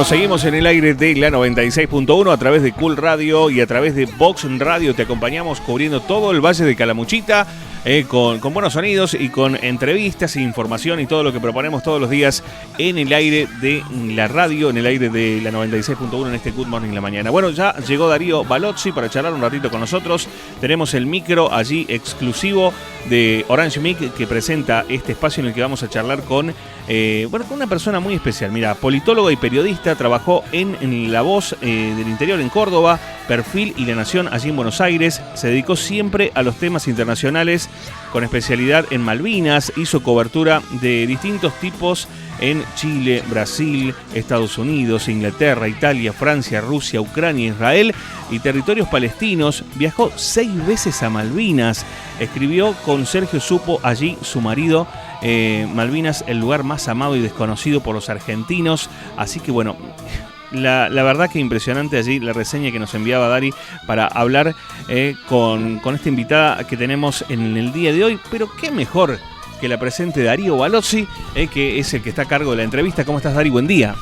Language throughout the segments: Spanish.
Seguimos en el aire de la 96.1 a través de Cool Radio y a través de Vox Radio. Te acompañamos cubriendo todo el Valle de Calamuchita con buenos sonidos y con entrevistas e información y todo lo que proponemos todos los días en el aire de la radio, en el aire de la 96.1 en este Good Morning la mañana. Bueno, ya llegó Darío Balozzi para charlar un ratito con nosotros. Tenemos el micro allí exclusivo de Orange Mic que presenta este espacio en el que vamos a charlar con con una persona muy especial. Mira, politólogo y periodista, trabajó en La Voz del Interior en Córdoba, Perfil y La Nación allí en Buenos Aires. Se dedicó siempre a los temas internacionales con especialidad en Malvinas. Hizo cobertura de distintos tipos en Chile, Brasil, Estados Unidos, Inglaterra, Italia, Francia, Rusia, Ucrania, Israel y territorios palestinos. Viajó 6 veces a Malvinas. Escribió con Sergio Supo, allí su marido, Malvinas, el lugar más amado y desconocido por los argentinos. Así que bueno, la verdad que impresionante allí la reseña que nos enviaba Dari para hablar con esta invitada que tenemos en el día de hoy. Pero qué mejor que la presente Darío Balozzi, que es el que está a cargo de la entrevista. ¿Cómo estás, Dari? Buen día.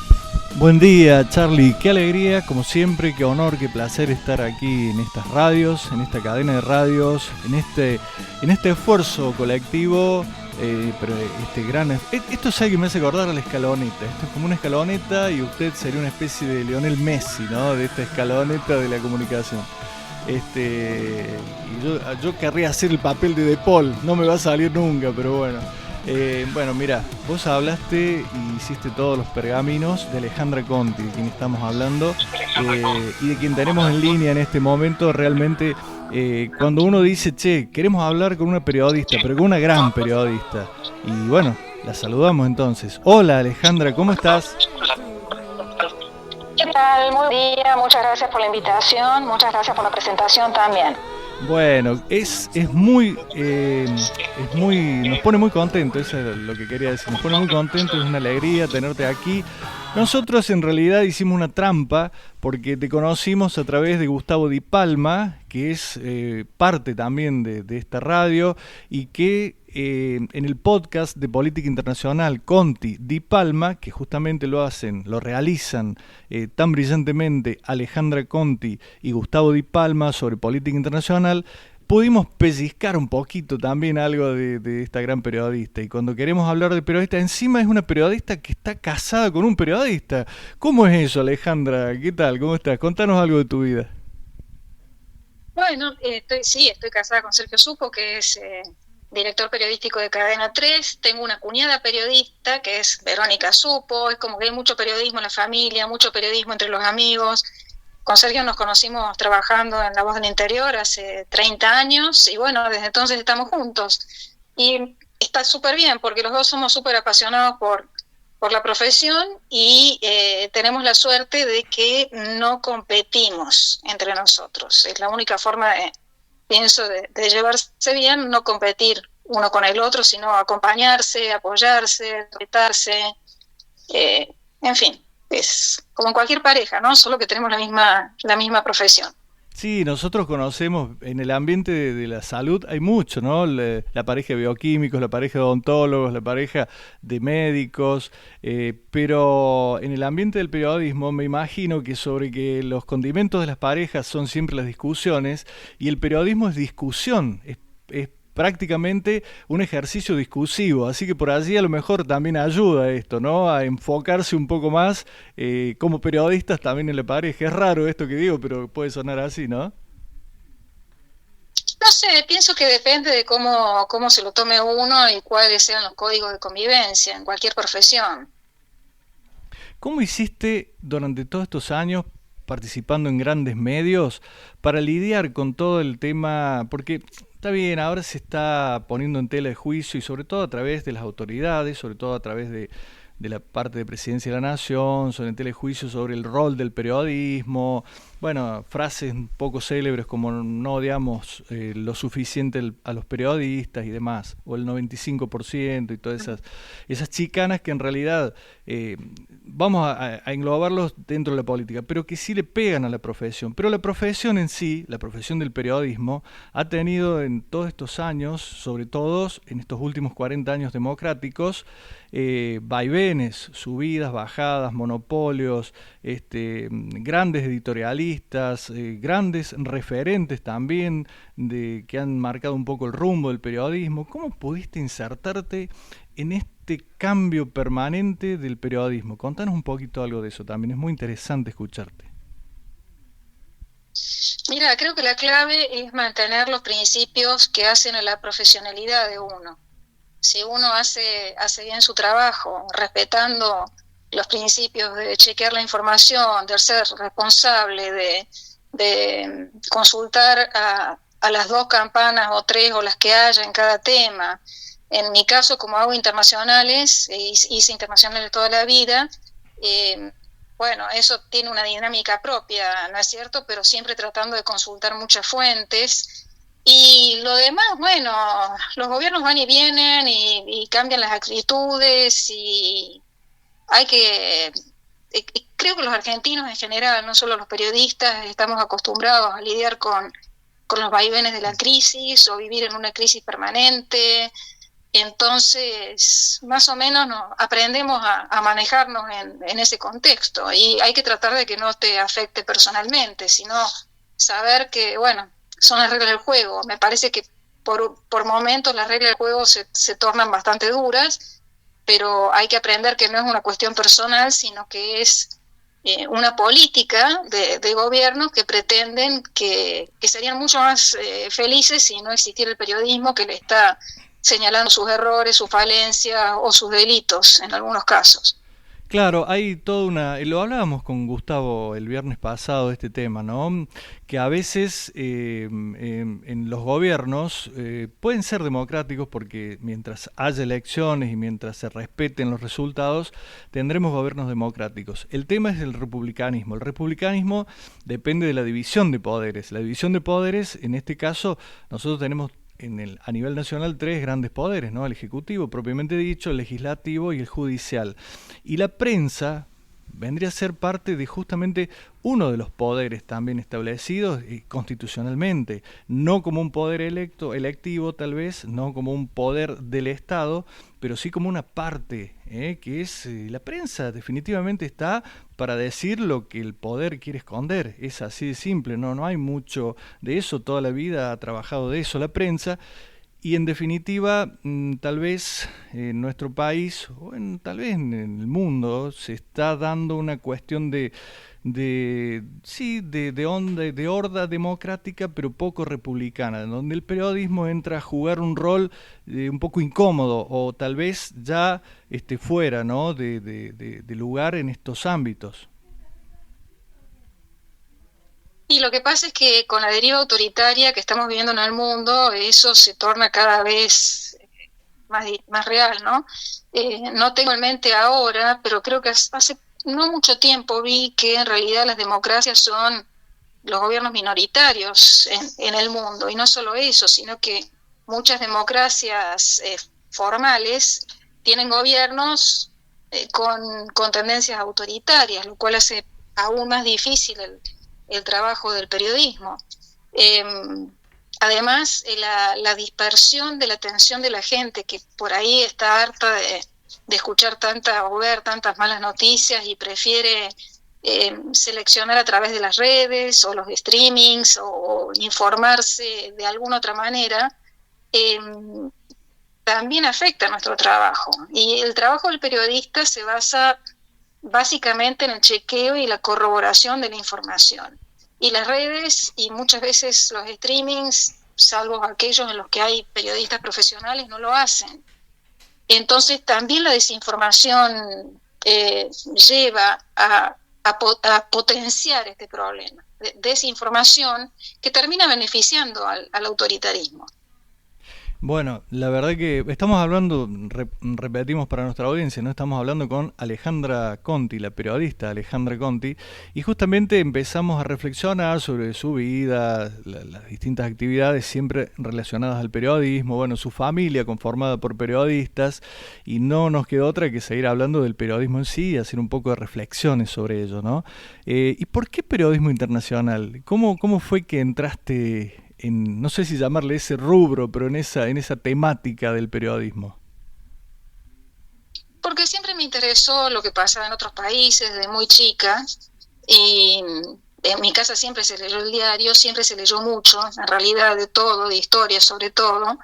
Buen día, Charlie. Qué alegría, como siempre, qué honor, qué placer estar aquí en estas radios, en esta cadena de radios, en este esfuerzo colectivo. Pero esto es algo que me hace acordar a la escaloneta. Esto es como una escaloneta y usted sería una especie de Lionel Messi, ¿no? De esta escaloneta de la comunicación. Y yo querría hacer el papel de Paul. No me va a salir nunca, pero bueno. Bueno, mira, vos hablaste y hiciste todos los pergaminos de Alejandra Conti, de quien estamos hablando, y de quien tenemos en línea en este momento. Realmente, cuando uno dice, che, queremos hablar con una periodista, pero con una gran periodista, y bueno, la saludamos entonces. Hola, Alejandra, ¿cómo estás? ¿Qué tal? Muy buen día, muchas gracias por la invitación, muchas gracias por la presentación también. Bueno, es muy, nos pone muy contentos, eso es lo que quería decir, nos pone muy contentos, es una alegría tenerte aquí. Nosotros en realidad hicimos una trampa porque te conocimos a través de Gustavo Di Palma, que es parte también de esta radio y que en el podcast de Política Internacional Conti Di Palma, que justamente lo realizan tan brillantemente Alejandra Conti y Gustavo Di Palma sobre política internacional, pudimos pellizcar un poquito también algo de esta gran periodista. Y cuando queremos hablar de periodista, encima es una periodista que está casada con un periodista. ¿Cómo es eso, Alejandra? ¿Qué tal? ¿Cómo estás? Contanos algo de tu vida. Bueno, estoy casada con Sergio Supo, que es director periodístico de Cadena 3. Tengo una cuñada periodista, que es Verónica Supo. Es como que hay mucho periodismo en la familia, mucho periodismo entre los amigos. Con Sergio nos conocimos trabajando en La Voz del Interior hace 30 años y bueno, desde entonces estamos juntos. Y está súper bien porque los dos somos súper apasionados por la profesión y tenemos la suerte de que no competimos entre nosotros. Es la única forma, pienso, de llevarse bien, no competir uno con el otro, sino acompañarse, apoyarse, respetarse, en fin. Es como en cualquier pareja, ¿no? Solo que tenemos la misma profesión. Sí, nosotros conocemos en el ambiente de la salud, hay mucho, ¿no? La pareja de bioquímicos, la pareja de odontólogos, la pareja de médicos, pero en el ambiente del periodismo me imagino que sobre que los condimentos de las parejas son siempre las discusiones y el periodismo es discusión, es prácticamente un ejercicio discursivo, así que por allí a lo mejor también ayuda esto, ¿no? A enfocarse un poco más como periodistas también en la pareja. Es raro esto que digo, pero puede sonar así, ¿no? No sé, pienso que depende de cómo se lo tome uno y cuáles sean los códigos de convivencia en cualquier profesión. ¿Cómo hiciste durante todos estos años participando en grandes medios para lidiar con todo el tema? Porque está bien, ahora se está poniendo en tela de juicio y sobre todo a través de las autoridades, sobre todo a través de la parte de Presidencia de la Nación, sobre el telejuicio sobre el rol del periodismo, bueno, frases un poco célebres como no odiamos lo suficiente a los periodistas y demás, o el 95% y todas esas chicanas que en realidad vamos a englobarlos dentro de la política, pero que sí le pegan a la profesión. Pero la profesión en sí, la profesión del periodismo, ha tenido en todos estos años, sobre todo en estos últimos 40 años democráticos, vaivenes, subidas, bajadas, monopolios, grandes editorialistas, grandes referentes también que han marcado un poco el rumbo del periodismo. ¿Cómo pudiste insertarte en este cambio permanente del periodismo? Contanos un poquito algo de eso también, es muy interesante escucharte. Mira, creo que la clave es mantener los principios que hacen a la profesionalidad de uno. Si uno hace bien su trabajo, respetando los principios de chequear la información, de ser responsable, de consultar a las 2 campanas o 3 o las que haya en cada tema. En mi caso, como hago internacionales, hice internacionales toda la vida, bueno, eso tiene una dinámica propia, ¿no es cierto? Pero siempre tratando de consultar muchas fuentes. Y lo demás, bueno, los gobiernos van y vienen y cambian las actitudes y hay que... Creo que los argentinos en general, no solo los periodistas, estamos acostumbrados a lidiar con los vaivenes de la crisis o vivir en una crisis permanente. Entonces, más o menos aprendemos a manejarnos en ese contexto y hay que tratar de que no te afecte personalmente, sino saber que, bueno, son las reglas del juego. Me parece que por momentos las reglas del juego se tornan bastante duras, pero hay que aprender que no es una cuestión personal, sino que es una política de gobierno que pretenden que serían mucho más felices si no existiera el periodismo que le está señalando sus errores, sus falencias o sus delitos en algunos casos. Claro, hay toda lo hablábamos con Gustavo el viernes pasado de este tema, ¿no? Que a veces en los gobiernos pueden ser democráticos porque mientras haya elecciones y mientras se respeten los resultados, tendremos gobiernos democráticos. El tema es el republicanismo. El republicanismo depende de la división de poderes. La división de poderes, en este caso, nosotros tenemos a nivel nacional 3 grandes poderes, ¿no? El ejecutivo, propiamente dicho, el legislativo y el judicial. Y la prensa vendría a ser parte de justamente uno de los poderes también establecidos constitucionalmente, no como un poder electivo tal vez, no como un poder del Estado, pero sí como una parte, que es la prensa definitivamente está para decir lo que el poder quiere esconder. Es así de simple, no hay mucho de eso, toda la vida ha trabajado de eso la prensa. Y en definitiva, tal vez en nuestro país, o tal vez en el mundo, se está dando una cuestión de horda democrática, pero poco republicana, donde el periodismo entra a jugar un rol un poco incómodo, o tal vez ya fuera, ¿no? de lugar en estos ámbitos. Y lo que pasa es que con la deriva autoritaria que estamos viviendo en el mundo, eso se torna cada vez más real, ¿no? No tengo en mente ahora, pero creo que hace no mucho tiempo vi que en realidad las democracias son los gobiernos minoritarios en el mundo. Y no solo eso, sino que muchas democracias formales tienen gobiernos con tendencias autoritarias, lo cual hace aún más difícil el trabajo del periodismo. Además, la dispersión de la atención de la gente, que por ahí está harta de escuchar o ver tantas malas noticias y prefiere seleccionar a través de las redes o los streamings o informarse de alguna otra manera, también afecta a nuestro trabajo. Y el trabajo del periodista se basa básicamente en el chequeo y la corroboración de la información. Y las redes y muchas veces los streamings, salvo aquellos en los que hay periodistas profesionales, no lo hacen. Entonces también la desinformación lleva a potenciar este problema. Desinformación que termina beneficiando al autoritarismo. Bueno, la verdad que estamos hablando, repetimos para nuestra audiencia, ¿no? Estamos hablando con Alejandra Conti, la periodista Alejandra Conti, y justamente empezamos a reflexionar sobre su vida, las distintas actividades siempre relacionadas al periodismo, bueno, su familia conformada por periodistas, y no nos quedó otra que seguir hablando del periodismo en sí y hacer un poco de reflexiones sobre ello, ¿no? ¿Y por qué periodismo internacional? ¿Cómo fue que entraste no sé si llamarle ese rubro, pero en esa temática del periodismo? Porque siempre me interesó lo que pasaba en otros países desde muy chica y en mi casa siempre se leyó el diario, siempre se leyó mucho, en realidad de todo, de historia sobre todo.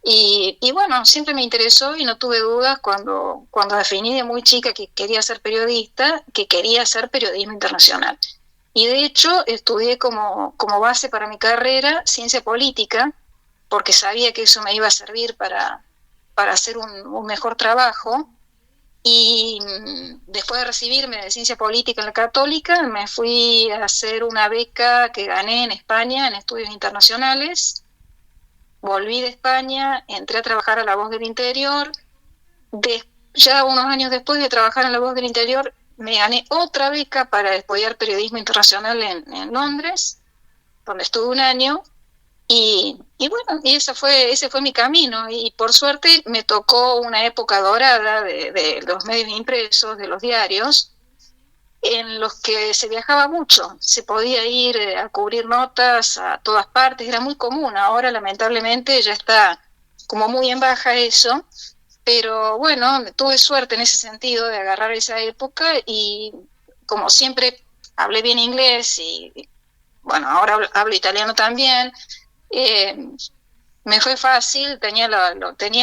Y bueno, siempre me interesó y no tuve dudas cuando definí de muy chica que quería ser periodista, que quería hacer periodismo internacional. Y de hecho estudié como base para mi carrera ciencia política, porque sabía que eso me iba a servir para hacer un mejor trabajo. Y después de recibirme de ciencia política en la Católica, me fui a hacer una beca que gané en España en estudios internacionales. Volví de España, entré a trabajar a La Voz del Interior. Ya unos años después de trabajar en La Voz del Interior, me gané otra beca para estudiar periodismo internacional en Londres, donde estuve un año. Y bueno, y ese fue mi camino. Y por suerte me tocó una época dorada de los medios impresos, de los diarios, en los que se viajaba mucho. Se podía ir a cubrir notas a todas partes, era muy común. Ahora lamentablemente ya está como muy en baja eso. Pero bueno, tuve suerte en ese sentido de agarrar esa época y como siempre hablé bien inglés y bueno, ahora hablo italiano también. eh, Me fue fácil, tenía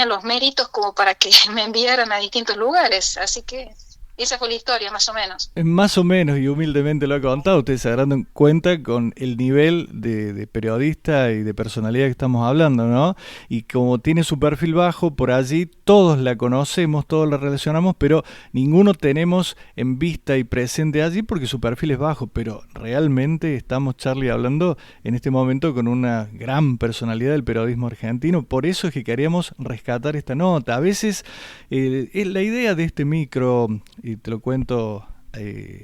los méritos como para que me enviaran a distintos lugares, así que esa fue la historia más o menos. Más o menos, y humildemente lo ha contado, ustedes se darán cuenta con el nivel de periodista y de personalidad que estamos hablando, ¿no? Y como tiene su perfil bajo, por allí todos la conocemos, todos la relacionamos, pero ninguno tenemos en vista y presente allí porque su perfil es bajo, pero realmente estamos, Charlie, hablando en este momento con una gran personalidad del periodismo argentino, por eso es que queríamos rescatar esta nota. A veces la idea de este micro, y te lo cuento,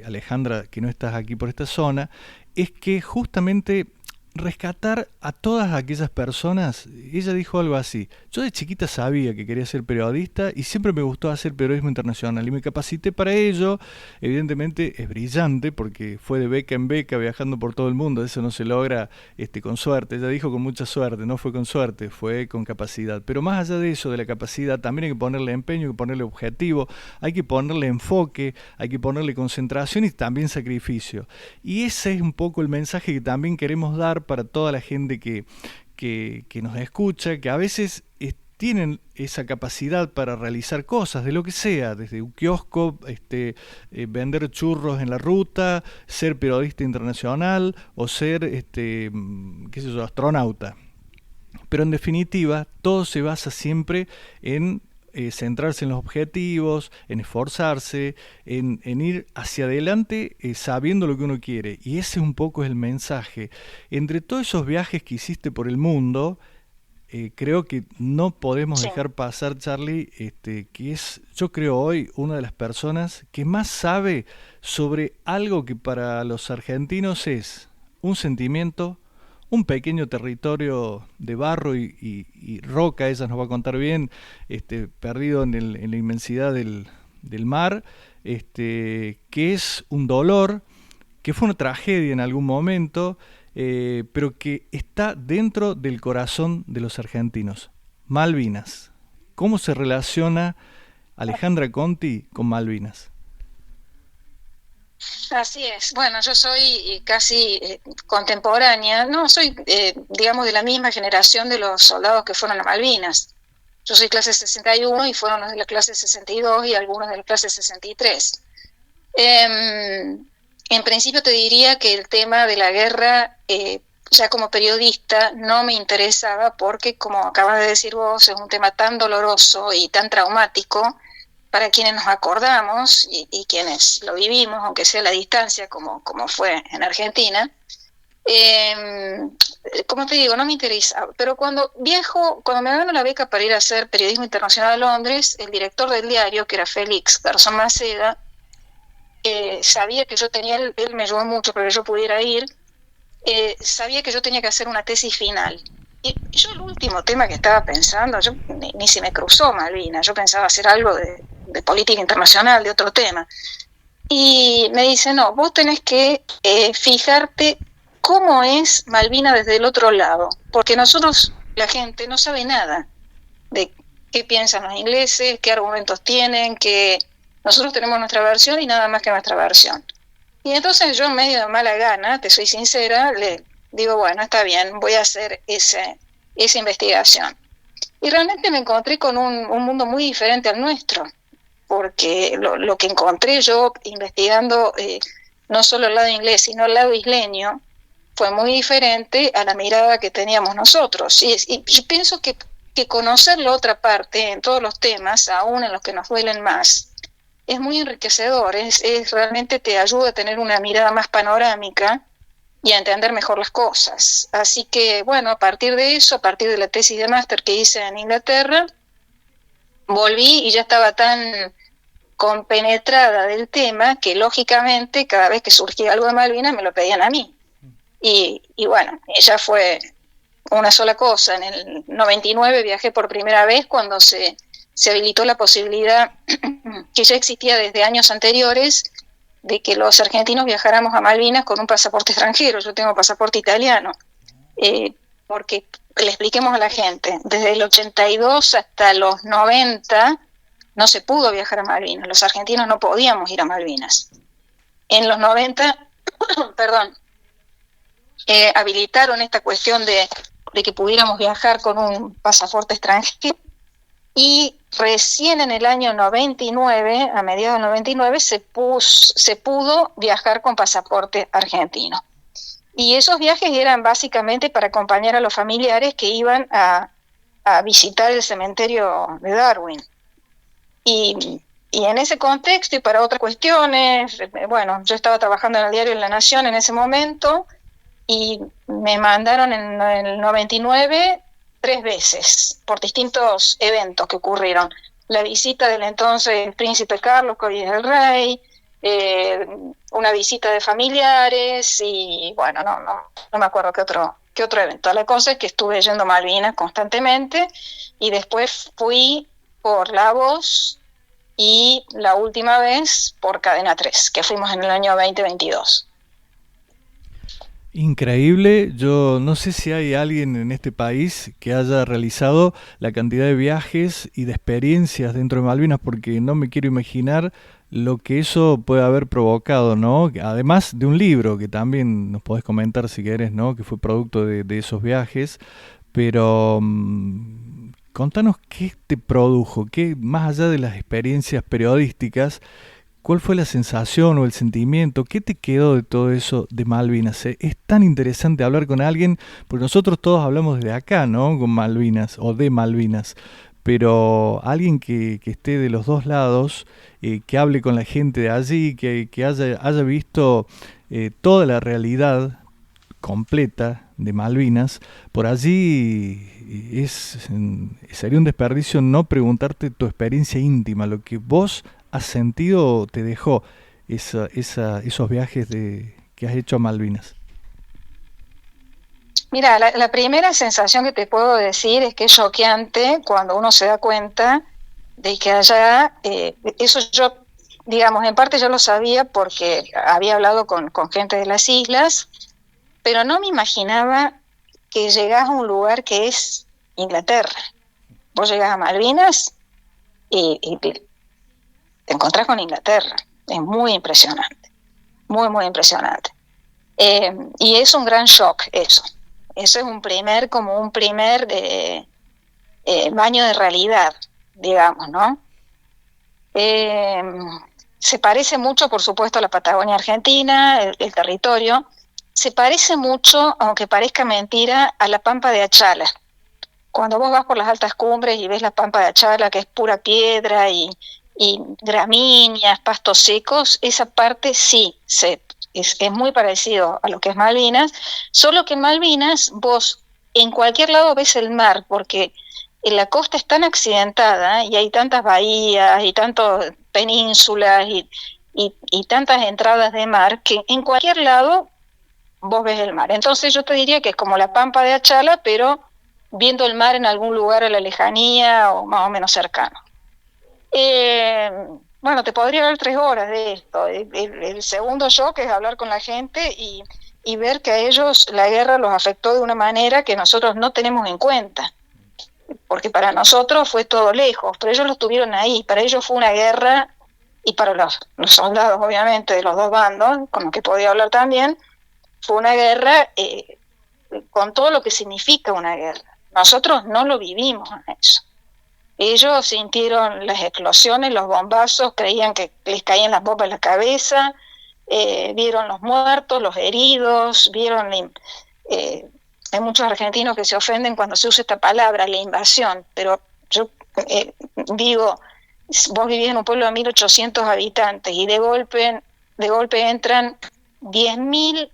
Alejandra, que no estás aquí por esta zona, es que justamente rescatar a todas aquellas personas. Ella dijo algo así: yo de chiquita sabía que quería ser periodista y siempre me gustó hacer periodismo internacional y me capacité para ello. Evidentemente es brillante porque fue de beca en beca viajando por todo el mundo. Eso no se logra con suerte. Ella dijo con mucha suerte, no fue con suerte, fue con capacidad. Pero más allá de eso, de la capacidad, también hay que ponerle empeño, hay que ponerle objetivo, hay que ponerle enfoque, hay que ponerle concentración y también sacrificio. Y ese es un poco el mensaje que también queremos dar para toda la gente que nos escucha, que a veces tienen esa capacidad para realizar cosas de lo que sea, desde un kiosco, vender churros en la ruta, ser periodista internacional o ser, qué sé yo, astronauta. Pero en definitiva, todo se basa siempre en centrarse en los objetivos, en esforzarse, en ir hacia adelante sabiendo lo que uno quiere. Y ese un poco es el mensaje. Entre todos esos viajes que hiciste por el mundo, creo que no podemos Sí. dejar pasar, Charlie, que es, yo creo hoy, una de las personas que más sabe sobre algo que para los argentinos es un sentimiento, un pequeño territorio de barro y roca. Ella nos va a contar bien, perdido en la inmensidad del mar, que es un dolor, que fue una tragedia en algún momento, pero que está dentro del corazón de los argentinos. Malvinas. ¿Cómo se relaciona Alejandra Conti con Malvinas? Así es. Bueno, yo soy casi contemporánea, no soy, digamos, de la misma generación de los soldados que fueron a Malvinas. Yo soy clase 61 y fueron los de la clase 62 y algunos de la clase 63. En principio te diría que el tema de la guerra, ya como periodista, no me interesaba porque, como acabas de decir vos, es un tema tan doloroso y tan traumático para quienes nos acordamos y quienes lo vivimos, aunque sea a la distancia, como fue en Argentina. como te digo, no me interesaba. Pero cuando me gano la beca para ir a hacer periodismo internacional a Londres, el director del diario, que era Félix Garzón Maceda, sabía que yo tenía, él me ayudó mucho para que yo pudiera ir, sabía que yo tenía que hacer una tesis final. Y yo el último tema que estaba pensando, yo ni se me cruzó Malvinas, yo pensaba hacer algo de política internacional, de otro tema. Y me dice, no, vos tenés que fijarte cómo es Malvina desde el otro lado, porque nosotros, la gente, no sabe nada de qué piensan los ingleses, qué argumentos tienen, que nosotros tenemos nuestra versión y nada más que nuestra versión. Y entonces yo, medio de mala gana, te soy sincera, le digo, bueno, está bien, voy a hacer esa investigación. Y realmente me encontré con un mundo muy diferente al nuestro, porque lo que encontré yo investigando no solo el lado inglés, sino el lado isleño, fue muy diferente a la mirada que teníamos nosotros. Y yo pienso que conocer la otra parte en todos los temas, aún en los que nos duelen más, es muy enriquecedor, realmente te ayuda a tener una mirada más panorámica y a entender mejor las cosas. Así que, bueno, a partir de eso, a partir de la tesis de máster que hice en Inglaterra, volví y ya estaba tan compenetrada del tema que, lógicamente, cada vez que surgía algo de Malvinas me lo pedían a mí. Y bueno, ya fue una sola cosa. En el 99 viajé por primera vez cuando se habilitó la posibilidad, que ya existía desde años anteriores, de que los argentinos viajáramos a Malvinas con un pasaporte extranjero. Yo tengo pasaporte italiano, porque le expliquemos a la gente, desde el 82 hasta los 90 no se pudo viajar a Malvinas, los argentinos no podíamos ir a Malvinas. En los 90, perdón, habilitaron esta cuestión de que pudiéramos viajar con un pasaporte extranjero, y recién en el año 99, a mediados del 99, se pudo viajar con pasaporte argentino. Y esos viajes eran básicamente para acompañar a los familiares que iban a visitar el cementerio de Darwin. Y en ese contexto y para otras cuestiones, bueno, yo estaba trabajando en el diario La Nación en ese momento y me mandaron en el 99 3 veces por distintos eventos que ocurrieron. La visita del entonces príncipe Carlos, que hoy es el rey, una visita de familiares y bueno, no me acuerdo qué otro evento. La cosa es que estuve yendo a Malvinas constantemente y después fui por La Voz y la última vez por Cadena 3, que fuimos en el año 2022. Increíble, yo no sé si hay alguien en este país que haya realizado la cantidad de viajes y de experiencias dentro de Malvinas, porque no me quiero imaginar lo que eso puede haber provocado, ¿no? Además de un libro que también nos podés comentar si querés, ¿no? Que fue producto de esos viajes, pero contanos qué te produjo, qué más allá de las experiencias periodísticas, ¿cuál fue la sensación o el sentimiento? ¿Qué te quedó de todo eso de Malvinas? Es tan interesante hablar con alguien, porque nosotros todos hablamos desde acá, ¿no? Con Malvinas o de Malvinas, pero alguien que esté de los dos lados, que hable con la gente de allí, que haya visto toda la realidad completa de Malvinas, por allí sería un desperdicio no preguntarte tu experiencia íntima, lo que vos has sentido te dejó esos viajes que has hecho a Malvinas. Mira, la primera sensación que te puedo decir es que es choqueante cuando uno se da cuenta de que allá, eso yo, digamos, en parte yo lo sabía porque había hablado con gente de las islas, pero no me imaginaba que llegás a un lugar que es Inglaterra. Vos llegás a Malvinas y te encontrás con Inglaterra. Es muy impresionante, muy, muy impresionante. Y es un gran shock eso. Eso es un primer baño de realidad, digamos, ¿no? Se parece mucho, por supuesto, a la Patagonia Argentina, el territorio. Se parece mucho, aunque parezca mentira, a la Pampa de Achala. Cuando vos vas por las altas cumbres y ves la Pampa de Achala, que es pura piedra y gramíneas, pastos secos, esa parte sí, es muy parecido a lo que es Malvinas, solo que en Malvinas vos en cualquier lado ves el mar, porque la costa es tan accidentada y hay tantas bahías y tantas penínsulas y tantas entradas de mar que en cualquier lado vos ves el mar. Entonces yo te diría que es como la Pampa de Achala, pero viendo el mar en algún lugar a la lejanía o más o menos cercano. Bueno, te podría hablar 3 horas de esto. El segundo shock es hablar con la gente y ver que a ellos la guerra los afectó de una manera que nosotros no tenemos en cuenta. Porque para nosotros fue todo lejos, pero ellos lo tuvieron ahí. Para ellos fue una guerra, y para los soldados, obviamente, de los dos bandos, con los que podía hablar también, fue una guerra con todo lo que significa una guerra. Nosotros no lo vivimos eso. Ellos sintieron las explosiones, los bombazos, creían que les caían las bombas en la cabeza, vieron los muertos, los heridos, vieron... hay muchos argentinos que se ofenden cuando se usa esta palabra, la invasión, pero yo digo, vos vivís en un pueblo de 1.800 habitantes y de golpe entran 10.000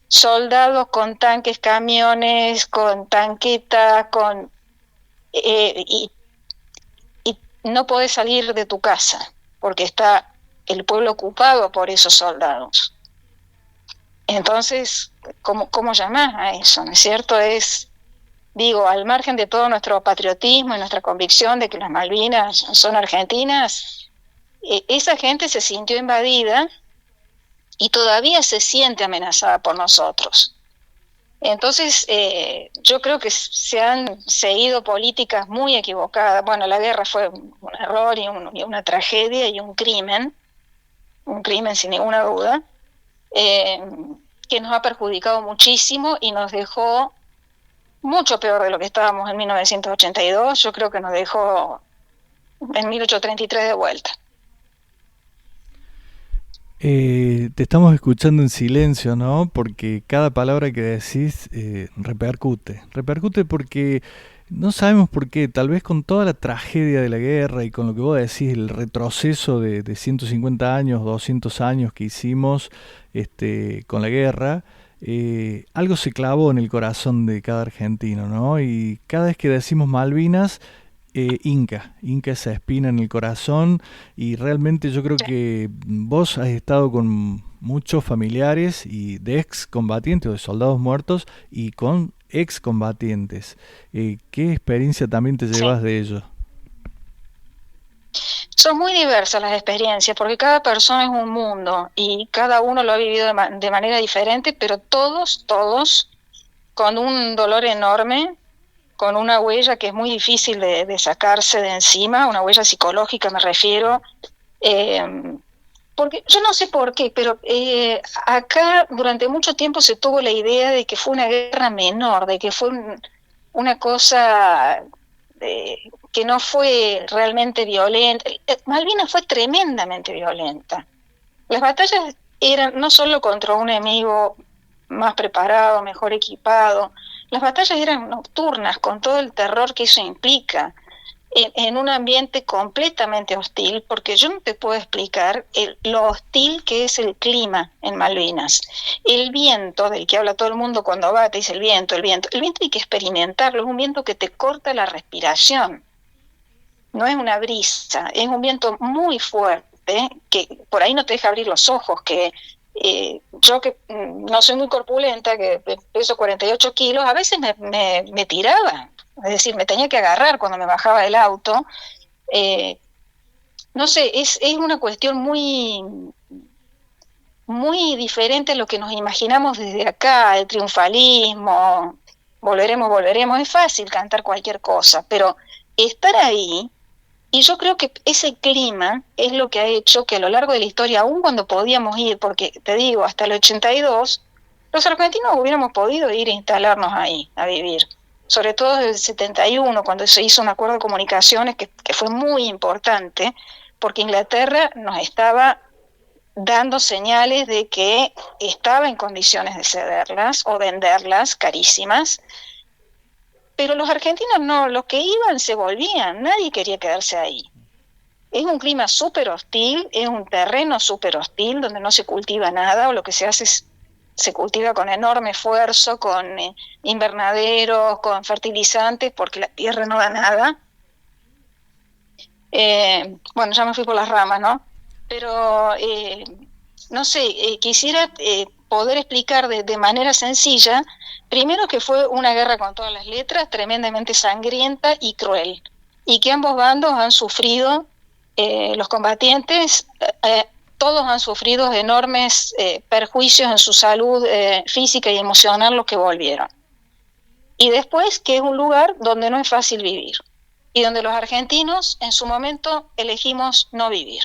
soldados con tanques, camiones, con tanquetas, y no podés salir de tu casa porque está el pueblo ocupado por esos soldados. Entonces, ¿cómo llamás a eso? ¿No es cierto? Digo, al margen de todo nuestro patriotismo y nuestra convicción de que las Malvinas son argentinas, esa gente se sintió invadida y todavía se siente amenazada por nosotros. Entonces, yo creo que se han seguido políticas muy equivocadas. Bueno, la guerra fue un error y una tragedia y un crimen sin ninguna duda, que nos ha perjudicado muchísimo y nos dejó mucho peor de lo que estábamos en 1982. Yo creo que nos dejó en 1833 de vuelta. Te estamos escuchando en silencio, ¿no? Porque cada palabra que decís repercute porque no sabemos por qué, tal vez con toda la tragedia de la guerra y con lo que vos decís, el retroceso de 150 años, 200 años que hicimos con la guerra, algo se clavó en el corazón de cada argentino, ¿no? Y cada vez que decimos Malvinas, Inca esa espina en el corazón, y realmente yo creo que vos has estado con muchos familiares y de excombatientes o de soldados muertos y con excombatientes. ¿Qué experiencia también te llevas de ello? Son muy diversas las experiencias porque cada persona es un mundo y cada uno lo ha vivido de manera diferente, pero todos con un dolor enorme, con una huella que es muy difícil de sacarse de encima, una huella psicológica me refiero, porque yo no sé por qué, pero acá durante mucho tiempo se tuvo la idea de que fue una guerra menor, de que fue una cosa que no fue realmente violenta. Malvinas fue tremendamente violenta. Las batallas eran no solo contra un enemigo más preparado, mejor equipado. Las batallas eran nocturnas, con todo el terror que eso implica, en un ambiente completamente hostil, porque yo no te puedo explicar lo hostil que es el clima en Malvinas. El viento, del que habla todo el mundo cuando va, te dice el viento hay que experimentarlo, es un viento que te corta la respiración, no es una brisa, es un viento muy fuerte, que por ahí no te deja abrir los ojos, que... yo que no soy muy corpulenta, que peso 48 kilos, a veces me tiraba, es decir, me tenía que agarrar cuando me bajaba del auto. No sé, es una cuestión muy, muy diferente a lo que nos imaginamos desde acá, el triunfalismo, volveremos, es fácil cantar cualquier cosa, pero estar ahí. Y yo creo que ese clima es lo que ha hecho que a lo largo de la historia, aun cuando podíamos ir, porque te digo, hasta el 82, los argentinos hubiéramos podido ir a instalarnos ahí, a vivir. Sobre todo desde el 71, cuando se hizo un acuerdo de comunicaciones que fue muy importante, porque Inglaterra nos estaba dando señales de que estaba en condiciones de cederlas o venderlas carísimas. Pero los argentinos no, los que iban se volvían, nadie quería quedarse ahí. Es un clima súper hostil, es un terreno súper hostil donde no se cultiva nada, o lo que se hace es se cultiva con enorme esfuerzo, con invernaderos, con fertilizantes, porque la tierra no da nada. Bueno, ya me fui por las ramas, ¿no? Pero, no sé, quisiera poder explicar de manera sencilla, primero que fue una guerra con todas las letras, tremendamente sangrienta y cruel, y que ambos bandos han sufrido, los combatientes, todos han sufrido enormes perjuicios en su salud física y emocional los que volvieron. Y después que es un lugar donde no es fácil vivir y donde los argentinos en su momento elegimos no vivir.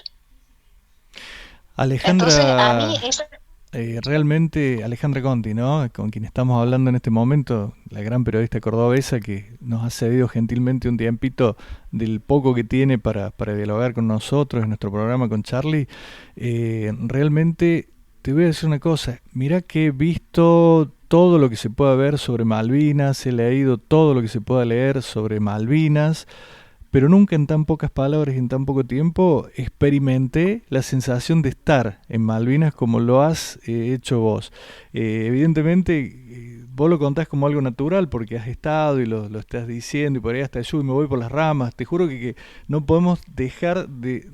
Alejandra, entonces, a mí realmente Alejandra Conti, ¿no? Con quien estamos hablando en este momento, la gran periodista cordobesa que nos ha cedido gentilmente un tiempito del poco que tiene para dialogar con nosotros en nuestro programa con Charlie. Realmente te voy a decir una cosa, mirá que he visto todo lo que se pueda ver sobre Malvinas, he leído todo lo que se pueda leer sobre Malvinas, pero nunca en tan pocas palabras y en tan poco tiempo experimenté la sensación de estar en Malvinas como lo has hecho vos. Evidentemente, vos lo contás como algo natural porque has estado y lo estás diciendo y por ahí hasta yo y me voy por las ramas. Te juro que no podemos dejar de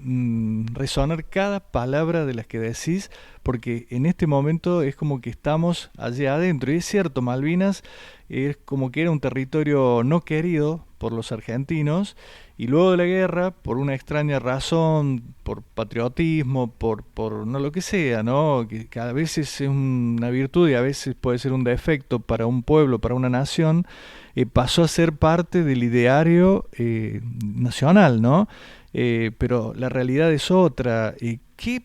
resonar cada palabra de las que decís porque en este momento es como que estamos allá adentro. Y es cierto, Malvinas es como que era un territorio no querido por los argentinos y luego de la guerra, por una extraña razón, por patriotismo, por no lo que sea, ¿no? Que a veces es una virtud y a veces puede ser un defecto para un pueblo, para una nación, pasó a ser parte del ideario nacional, ¿no? Pero la realidad es otra. ¿Qué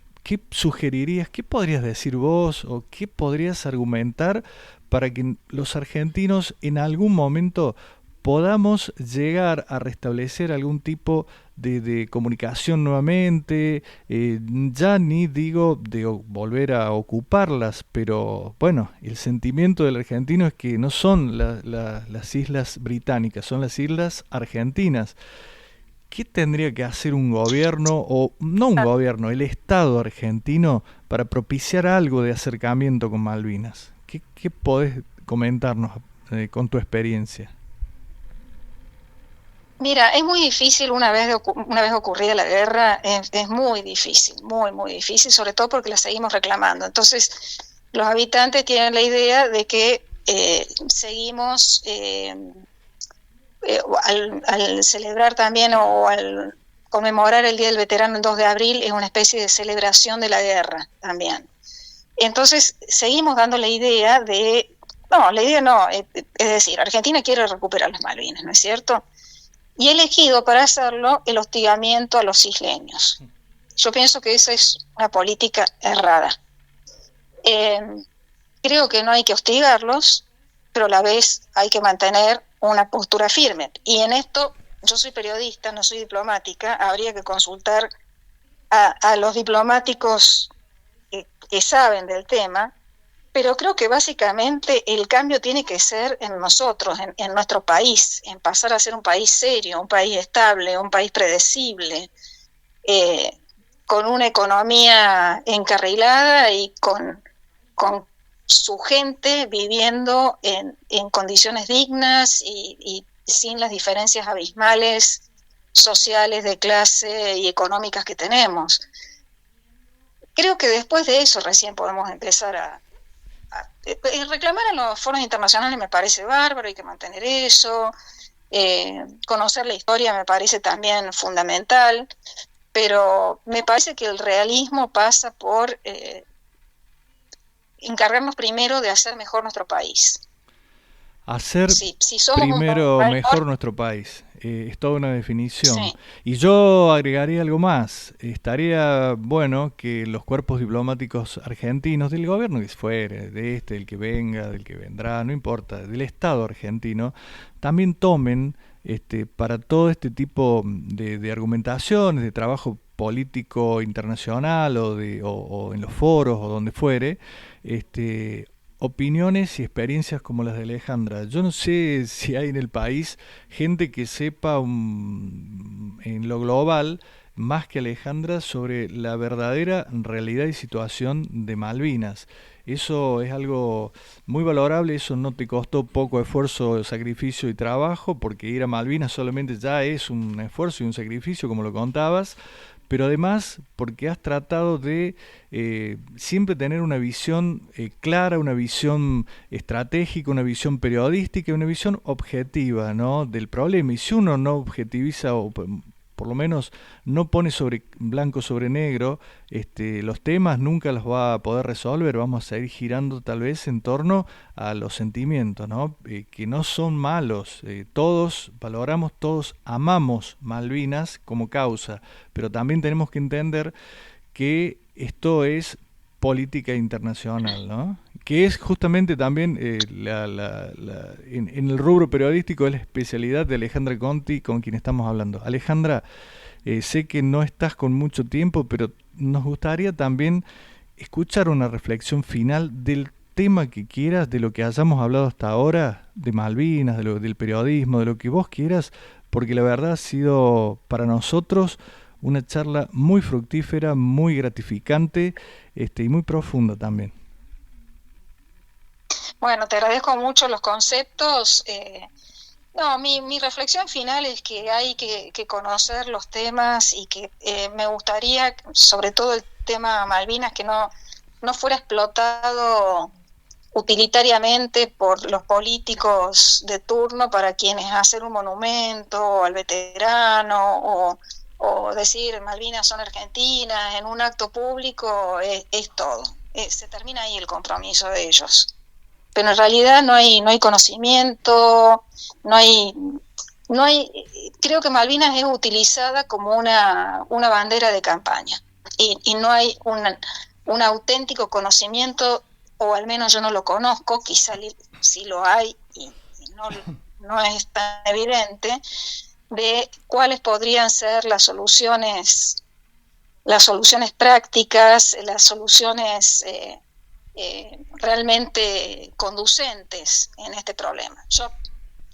sugerirías, qué podrías decir vos o qué podrías argumentar para que los argentinos en algún momento podamos llegar a restablecer algún tipo de comunicación nuevamente, ya ni digo de volver a ocuparlas, pero bueno, el sentimiento del argentino es que no son las islas británicas, son las islas argentinas. ¿Qué tendría que hacer un gobierno, o no un gobierno, el Estado argentino para propiciar algo de acercamiento con Malvinas? ¿Qué podés comentarnos con tu experiencia? Mira, es muy difícil una vez ocurrida la guerra, es muy difícil, muy difícil, sobre todo porque la seguimos reclamando. Entonces, los habitantes tienen la idea de que seguimos, al celebrar también o al conmemorar el Día del Veterano el 2 de abril, es una especie de celebración de la guerra también. Entonces, seguimos dando la idea de, no, la idea no, es decir, Argentina quiere recuperar las Malvinas, ¿no es cierto? Y he elegido para hacerlo el hostigamiento a los isleños. Yo pienso que esa es una política errada. Creo que no hay que hostigarlos, pero a la vez hay que mantener una postura firme. Y en esto, yo soy periodista, no soy diplomática, habría que consultar a los diplomáticos que saben del tema, pero creo que básicamente el cambio tiene que ser en nosotros, en nuestro país, en pasar a ser un país serio, un país estable, un país predecible, con una economía encarrilada y con su gente viviendo en condiciones dignas y sin las diferencias abismales sociales, de clase y económicas que tenemos. Creo que después de eso recién podemos empezar a reclamar en los foros internacionales. Me parece bárbaro, hay que mantener eso, conocer la historia me parece también fundamental, pero me parece que el realismo pasa por encargarnos primero de hacer mejor nuestro país. Hacer si somos primero mejor nuestro país, es toda una definición. Sí. Y yo agregaría algo más. Estaría bueno que los cuerpos diplomáticos argentinos, del gobierno que fuere, del que venga, del que vendrá, no importa, del Estado argentino, también tomen para todo este tipo de argumentaciones, de trabajo político internacional o en los foros o donde fuere, opiniones y experiencias como las de Alejandra. Yo no sé si hay en el país gente que sepa en lo global más que Alejandra, sobre la verdadera realidad y situación de Malvinas. Eso es algo muy valorable, eso no te costó poco esfuerzo, sacrificio y trabajo, porque ir a Malvinas solamente ya es un esfuerzo y un sacrificio, como lo contabas, pero además porque has tratado de siempre tener una visión clara, una visión estratégica, una visión periodística, una visión objetiva, ¿no?, del problema. Y si uno no objetiviza o por lo menos no pone sobre blanco sobre negro los temas, nunca los va a poder resolver. Vamos a ir girando tal vez en torno a los sentimientos, ¿no? Que no son malos. Todos valoramos, todos amamos Malvinas como causa, pero también tenemos que entender que esto es política internacional, ¿no? Que es justamente también en el rubro periodístico es la especialidad de Alejandra Conti, con quien estamos hablando. Alejandra, sé que no estás con mucho tiempo, pero nos gustaría también escuchar una reflexión final del tema que quieras, de lo que hayamos hablado hasta ahora, de Malvinas, del periodismo, de lo que vos quieras, porque la verdad ha sido para nosotros una charla muy fructífera, muy gratificante, y muy profunda también. Bueno, te agradezco mucho los conceptos. No, mi reflexión final es que hay que conocer los temas y que me gustaría, sobre todo el tema Malvinas, que no fuera explotado utilitariamente por los políticos de turno para quienes hacer un monumento al veterano o decir Malvinas son argentinas en un acto público es todo. Se termina ahí el compromiso de ellos. Pero en realidad no hay conocimiento, no hay, creo que Malvinas es utilizada como una bandera de campaña y no hay un auténtico conocimiento, o al menos yo no lo conozco, quizá sí lo hay y no es tan evidente, de cuáles podrían ser las soluciones prácticas, las soluciones realmente conducentes en este problema. Yo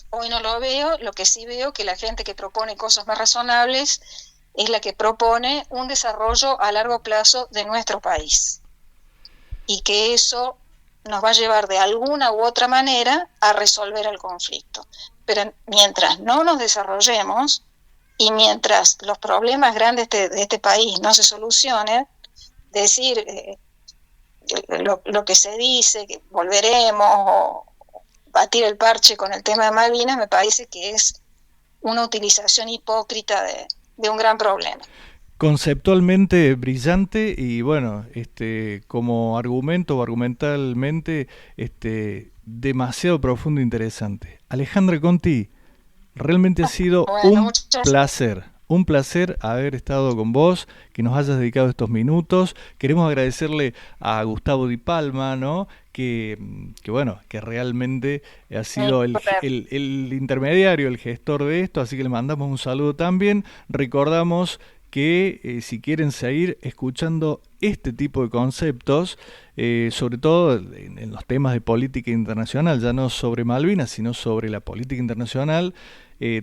hoy no lo veo, lo que sí veo que la gente que propone cosas más razonables es la que propone un desarrollo a largo plazo de nuestro país y que eso nos va a llevar de alguna u otra manera a resolver el conflicto. Pero mientras no nos desarrollemos y mientras los problemas grandes de este país no se solucionen, decir lo que se dice, que volveremos o batir el parche con el tema de Malvinas, me parece que es una utilización hipócrita de un gran problema. Conceptualmente brillante y bueno, como argumento o argumentalmente, demasiado profundo e interesante. Alejandra Conti, realmente ha sido un placer haber estado con vos, que nos hayas dedicado estos minutos. Queremos agradecerle a Gustavo Di Palma, ¿no?, que bueno, que realmente ha sido el intermediario, el gestor de esto, así que le mandamos un saludo también. Recordamos que si quieren seguir escuchando este tipo de conceptos, sobre todo en los temas de política internacional, ya no sobre Malvinas, sino sobre la política internacional,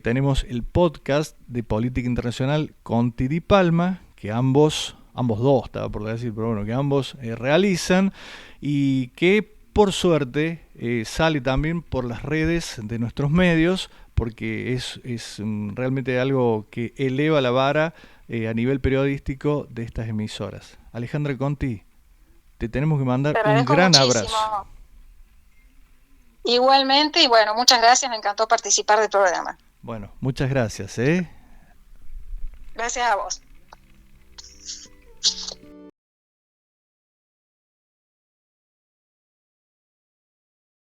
tenemos el podcast de política internacional Conti Di Palma, que ambos dos, estaba por decir, pero bueno, que ambos realizan y que por suerte sale también por las redes de nuestros medios, porque es realmente algo que eleva la vara a nivel periodístico de estas emisoras. Alejandra Conti, te tenemos que mandar un gran abrazo. Igualmente, y bueno, muchas gracias, me encantó participar del programa. Bueno, muchas gracias. Gracias a vos.